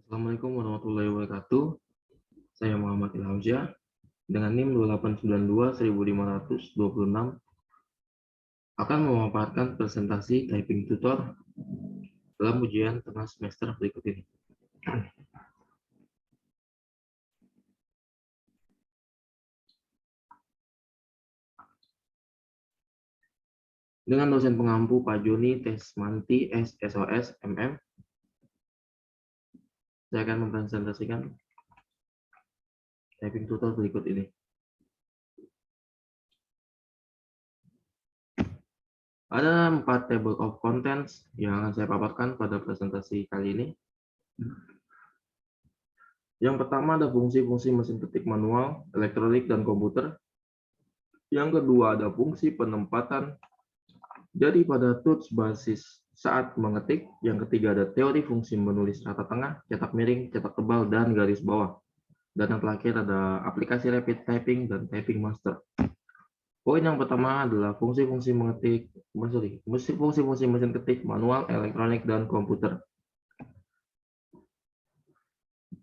Assalamualaikum warahmatullahi wabarakatuh. Saya Muhammad Ilhamsyah dengan NIM 2892-1526 akan memaparkan presentasi typing tutor dalam ujian tengah semester berikut ini. Dengan dosen pengampu Pak Joni Tesmanti SSOS MM, saya akan mempresentasikan typing tutor berikut ini. Ada 4 table of contents yang akan saya paparkan pada presentasi kali ini. Yang pertama ada fungsi-fungsi mesin ketik manual, elektronik, dan komputer. Yang kedua ada fungsi penempatan jadi pada tools basis saat mengetik. Yang ketiga ada teori fungsi menulis rata tengah, cetak miring, cetak tebal, dan garis bawah. Dan yang terakhir ada aplikasi rapid typing dan typing master. Poin yang pertama adalah fungsi-fungsi mesin ketik manual, elektronik, dan komputer.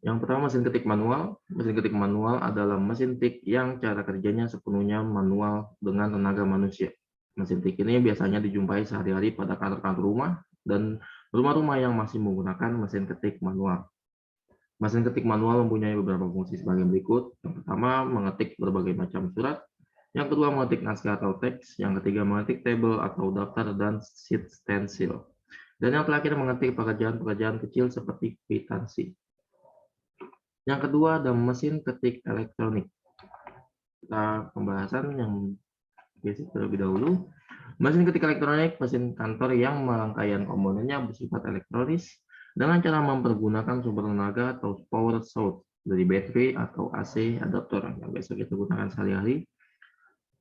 Yang pertama mesin ketik manual. Mesin ketik manual adalah mesin tik yang cara kerjanya sepenuhnya manual dengan tenaga manusia. Mesin tik ini biasanya dijumpai sehari-hari pada kantor-kantor rumah dan rumah-rumah yang masih menggunakan mesin ketik manual. Mesin ketik manual mempunyai beberapa fungsi sebagai berikut. Yang pertama, mengetik berbagai macam surat. Yang kedua, mengetik naskah atau teks. Yang ketiga, mengetik tabel atau daftar dan sheet stencil. Dan yang terakhir, mengetik pekerjaan-pekerjaan kecil seperti kwitansi. Yang kedua, ada mesin ketik elektronik. Kita pembahasan yang basic terlebih dahulu. Mesin ketik elektronik, mesin kantor yang rangkaian komponennya bersifat elektronis dengan cara mempergunakan sumber tenaga atau power source dari baterai atau AC adaptor yang biasa kita gunakan sehari-hari.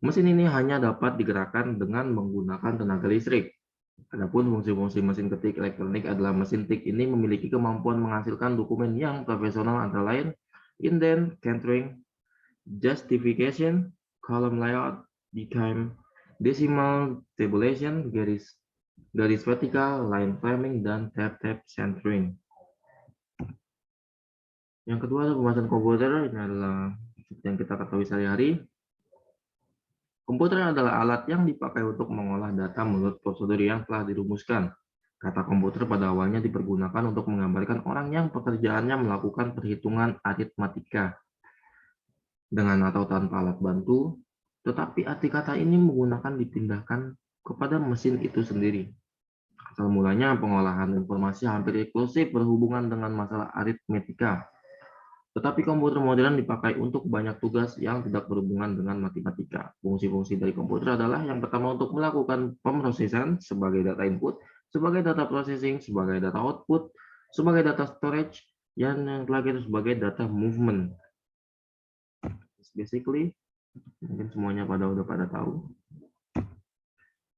Mesin ini hanya dapat digerakkan dengan menggunakan tenaga listrik. Adapun fungsi-fungsi mesin ketik elektronik adalah mesin tik ini memiliki kemampuan menghasilkan dokumen yang profesional antara lain indent, centering, justification, column layout, decime, decimal tabulation, garis vertikal, line framing, dan tab centering. Yang kedua adalah pembahasan komputer. Ini adalah yang kita ketahui sehari-hari. Komputer adalah alat yang dipakai untuk mengolah data menurut prosedur yang telah dirumuskan. Kata komputer pada awalnya dipergunakan untuk menggambarkan orang yang pekerjaannya melakukan perhitungan aritmatika dengan atau tanpa alat bantu, tetapi arti kata ini menggunakan dipindahkan kepada mesin itu sendiri. Asal mulanya pengolahan informasi hampir eksklusif berhubungan dengan masalah aritmetika. Tetapi komputer modern dipakai untuk banyak tugas yang tidak berhubungan dengan matematika. Fungsi-fungsi dari komputer adalah yang pertama untuk melakukan pemrosesan sebagai data input, sebagai data processing, sebagai data output, sebagai data storage, dan yang terakhir sebagai data movement. Basically, mungkin semuanya udah pada tahu.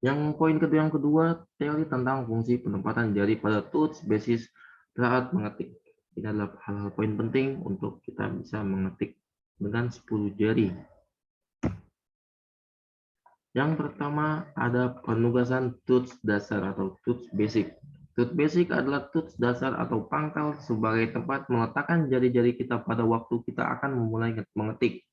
Yang poin kedua, teori tentang fungsi penempatan jari pada tools basis saat mengetik. Ini adalah hal-hal poin penting untuk kita bisa mengetik dengan 10 jari. Yang pertama ada penugasan tools dasar atau tools basic. Tools basic adalah tools dasar atau pangkal sebagai tempat meletakkan jari-jari kita pada waktu kita akan memulai mengetik.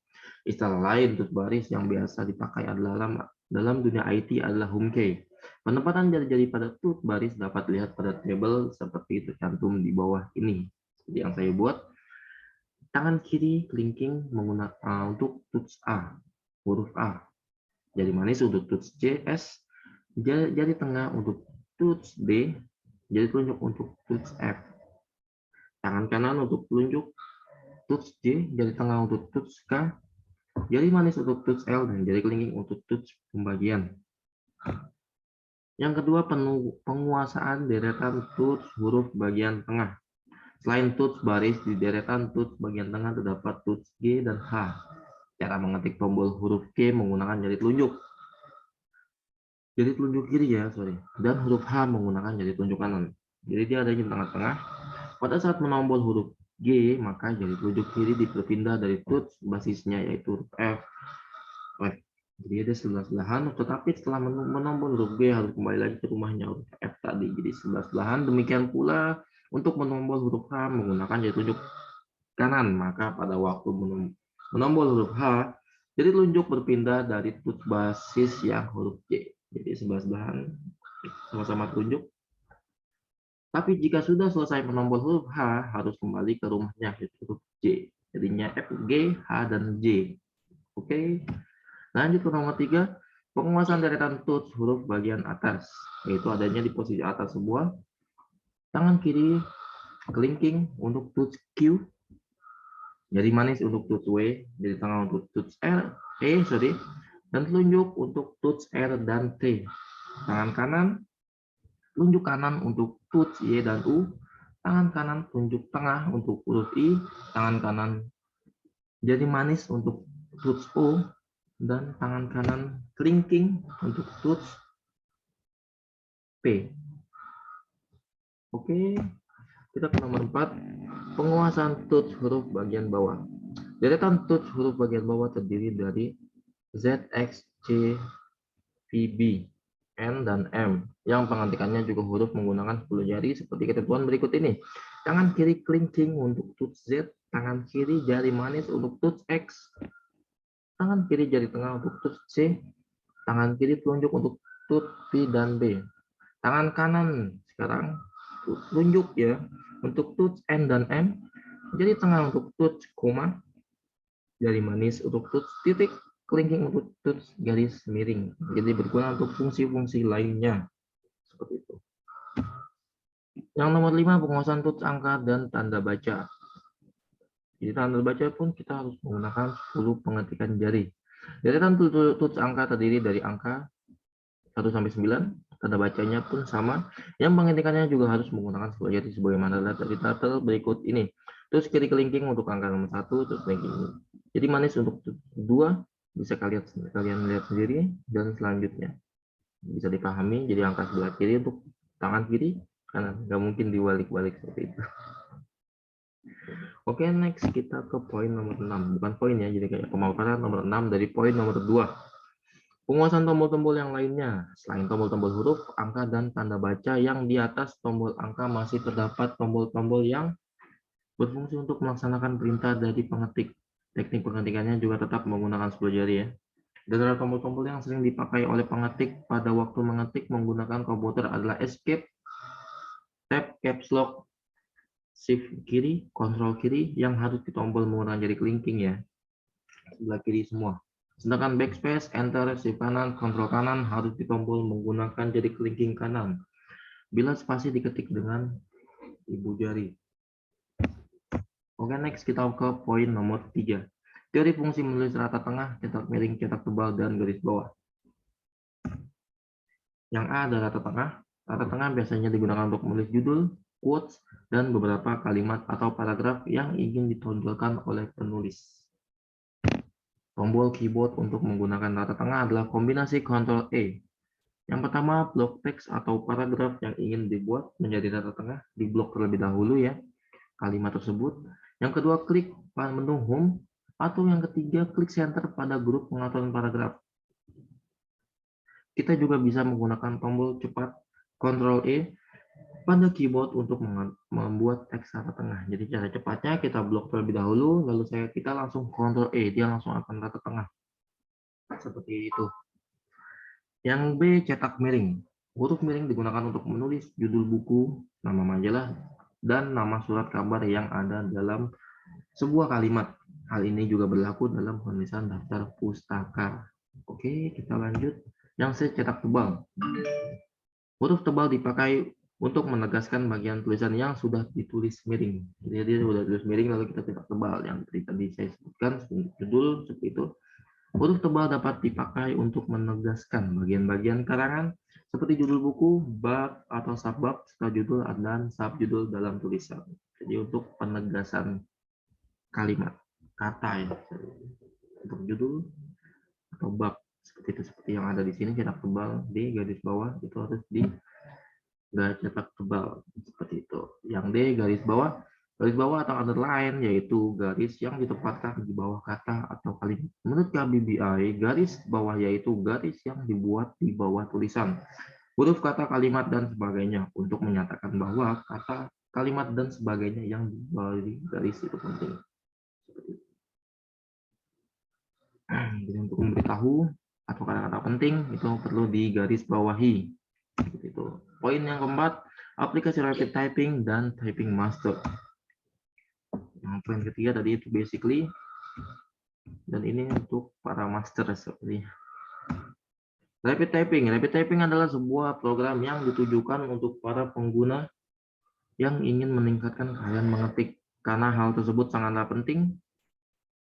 Istilah lain tools baris yang biasa dipakai adalah dalam dunia IT adalah home key. Penempatan jari-jari pada tools baris dapat dilihat pada tabel seperti tercantum di bawah ini. Yang saya buat, tangan kiri kelingking menggunakan untuk tools A, huruf A, jari manis untuk tools C, S, jari tengah untuk tools D, jari telunjuk untuk tools F, tangan kanan untuk telunjuk tools J, jari tengah untuk tools K, jari manis untuk tools L, dan jari kelingking untuk tools pembagian. Yang kedua, penguasaan deretan tools huruf bagian tengah. Selain tools baris, di deretan tools bagian tengah terdapat tools G dan H. Cara mengetik tombol huruf G menggunakan jari telunjuk. Jari telunjuk kiri dan huruf H menggunakan jari telunjuk kanan. Jadi dia ada di tengah-tengah. Pada saat menombol huruf G, maka jari telunjuk kiri diperpindah dari tools basisnya yaitu huruf F. Jadi ada sebelah-sebelahan, tetapi setelah menombol huruf G harus kembali lagi ke rumahnya huruf F tadi. Jadi sebelah-sebelahan. Demikian pula Untuk menombol huruf H menggunakan jari telunjuk kanan, maka pada waktu menombol huruf H, jari telunjuk berpindah dari tools basis yang huruf J. Jadi sebelah-sebelahan sama-sama telunjuk. Tapi jika sudah selesai menombol huruf H, harus kembali ke rumahnya, yaitu huruf J. Jadinya F, G, H, dan J. Oke. Lanjut ke nomor 3, penguasaan deretan tools huruf bagian atas, yaitu adanya di posisi atas sebuah, tangan kiri kelingking untuk tools Q, jari manis untuk tools W, jari tengah untuk tools dan telunjuk untuk tools R dan T. Tangan kanan, telunjuk kanan untuk tools Y dan U, tangan kanan telunjuk tengah untuk huruf I, tangan kanan jari manis untuk tools O, dan tangan kanan kelingking untuk tools P. Oke, kita ke nomor 4, penguasaan tools huruf bagian bawah. Deretan tools huruf bagian bawah terdiri dari Z, X, C, V, B, N, dan M, yang pengantikannya juga huruf menggunakan 10 jari seperti ketentuan berikut ini. Tangan kiri kelingking untuk tools Z, tangan kiri jari manis untuk tools X, tangan kiri jari tengah untuk tools C, tangan kiri telunjuk untuk tools P dan B. Tangan kanan sekarang telunjuk ya untuk tools N dan M, jari tengah untuk tools koma, jari manis untuk tools titik, kelingking untuk tools garis miring. Jadi berguna untuk fungsi-fungsi lainnya. Seperti itu. Yang nomor 5, penguasaan tools angka dan tanda baca. Jadi tanda baca pun kita harus menggunakan 10 pengetikan jari. Deretan tools angka terdiri dari angka 1 sampai 9, tanda bacanya pun sama. Yang pengetikannya juga harus menggunakan 10 jari sebagaimana dari tabel berikut ini. Terus kiri kelingking untuk angka nomor 1, terus kelingking. Jadi manis untuk 2, bisa kalian lihat sendiri, dan selanjutnya bisa dipahami. Jadi angka sebelah kiri untuk tangan kiri, karena nggak mungkin diwalik-walik seperti itu. Oke, next kita ke poin nomor 6. Bukan poin ya, jadi kayak pemaparan nomor 6 dari poin nomor 2. Penguasaan tombol-tombol yang lainnya. Selain tombol-tombol huruf, angka, dan tanda baca, yang di atas tombol angka masih terdapat tombol-tombol yang berfungsi untuk melaksanakan perintah dari pengetik. Teknik pengetikannya juga tetap menggunakan 10 jari ya. Dan tombol-tombol yang sering dipakai oleh pengetik pada waktu mengetik menggunakan komputer adalah Escape, Tab, Caps Lock, Shift kiri, Control kiri yang harus ditombol menggunakan jari kelingking ya. Sebelah kiri semua. Sedangkan Backspace, Enter, Shift kanan, Control kanan harus ditombol menggunakan jari kelingking kanan. Bila spasi diketik dengan ibu jari. Oke, next kita ke poin nomor 3. Teori fungsi menulis rata tengah, cetak miring, cetak tebal, dan garis bawah. Yang A adalah rata tengah. Rata tengah biasanya digunakan untuk menulis judul, quotes, dan beberapa kalimat atau paragraf yang ingin ditonjolkan oleh penulis. Tombol keyboard untuk menggunakan rata tengah adalah kombinasi Ctrl E. Yang pertama, blok teks atau paragraf yang ingin dibuat menjadi rata tengah diblok terlebih dahulu ya, kalimat tersebut. Yang kedua, klik menu Home, atau yang ketiga, klik center pada grup pengaturan paragraf. Kita juga bisa menggunakan tombol cepat Ctrl E pada keyboard untuk membuat teks rata tengah. Jadi cara cepatnya kita blok terlebih dahulu, lalu kita langsung Ctrl E, dia langsung akan rata tengah. Seperti itu. Yang B, cetak miring. Huruf miring digunakan untuk menulis judul buku, nama majalah, dan nama surat kabar yang ada dalam sebuah kalimat. Hal ini juga berlaku dalam penulisan daftar pustaka. Oke, kita lanjut. Yang C, cetak tebal. Huruf tebal dipakai untuk menegaskan bagian tulisan yang sudah ditulis miring. Jadi sudah ditulis miring lalu kita cetak tebal. Yang tadi saya sebutkan judul seperti itu. Huruf tebal dapat dipakai untuk menegaskan bagian-bagian karangan seperti judul buku, bab atau subbab, serta judul dan subjudul dalam tulisan. Jadi untuk penegasan kalimat, kata ya. Untuk judul atau bab seperti itu, seperti yang ada di sini, cetak tebal di garis bawah itu harus di cetak tebal seperti itu. Yang D, garis bawah atau underline, yaitu garis yang ditempatkan di bawah kata atau kalimat. Menurut KBBI, garis bawah yaitu garis yang dibuat di bawah tulisan, huruf, kata, kalimat, dan sebagainya untuk menyatakan bahwa kata kalimat dan sebagainya yang di garis itu penting. Jadi untuk memberitahu atau kata-kata penting itu perlu digaris bawahi. Itu. Poin yang keempat, aplikasi rapid typing dan typing master. Yang poin ketiga tadi itu basically, dan ini untuk para master seperti rapid typing. Rapid typing adalah sebuah program yang ditujukan untuk para pengguna yang ingin meningkatkan keahlian mengetik. Karena hal tersebut sangatlah penting,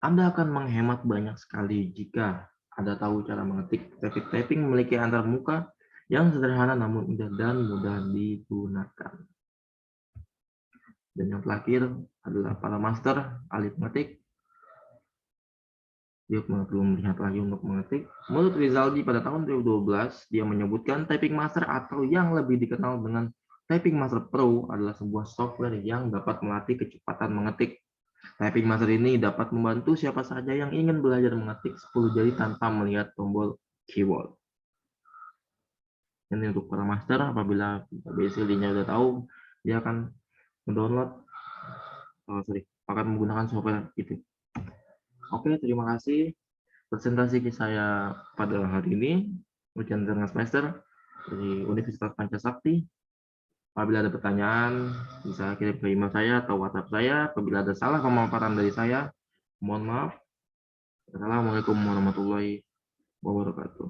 Anda akan menghemat banyak sekali jika Anda tahu cara mengetik. Rapid typing memiliki antar muka yang sederhana namun indah dan mudah digunakan. Dan yang terakhir adalah para master ahli mengetik. Dia perlu melihat lagi untuk mengetik. Menurut Rizaldi pada tahun 2012, dia menyebutkan Typing Master atau yang lebih dikenal dengan Typing Master Pro adalah sebuah software yang dapat melatih kecepatan mengetik. Typing Master ini dapat membantu siapa saja yang ingin belajar mengetik 10 jari tanpa melihat tombol keyboard. Ini untuk para master, apabila basically-nya udah tahu, dia akan mendownload, akan menggunakan software itu. Oke, terima kasih. Presentasi saya pada hari ini, ujian tengah semester dari Universitas Pancasakti. Apabila ada pertanyaan, bisa kirim ke email saya atau WhatsApp saya. Apabila ada salah pemaparan dari saya, mohon maaf. Assalamualaikum warahmatullahi wabarakatuh.